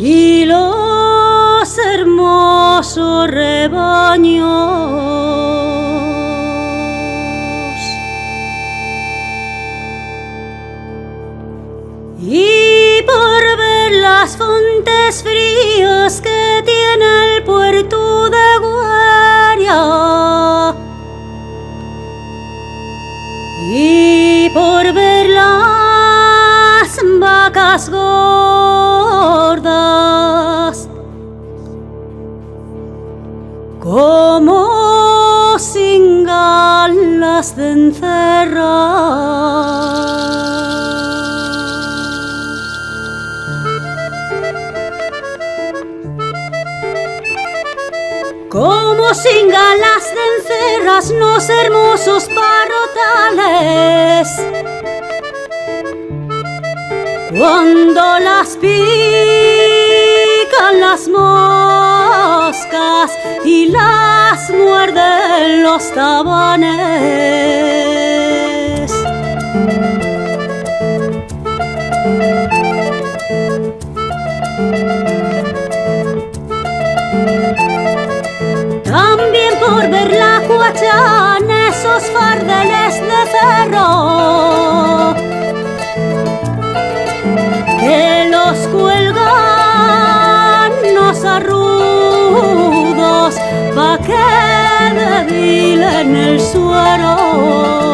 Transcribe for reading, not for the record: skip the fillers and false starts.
y los hermosos rebaños. Y por ver las fuentes frías que tiene el puerto de Guaria, y por ver las vacas gordas como sin ganas de encerrar. Como sin galas de encerras los hermosos parrotales, cuando las pican las moscas y las muerden los tabanes. También por ver la cuacha en esos fardeles de ferro que los cuelgan los arrudos pa' que debilen el suero.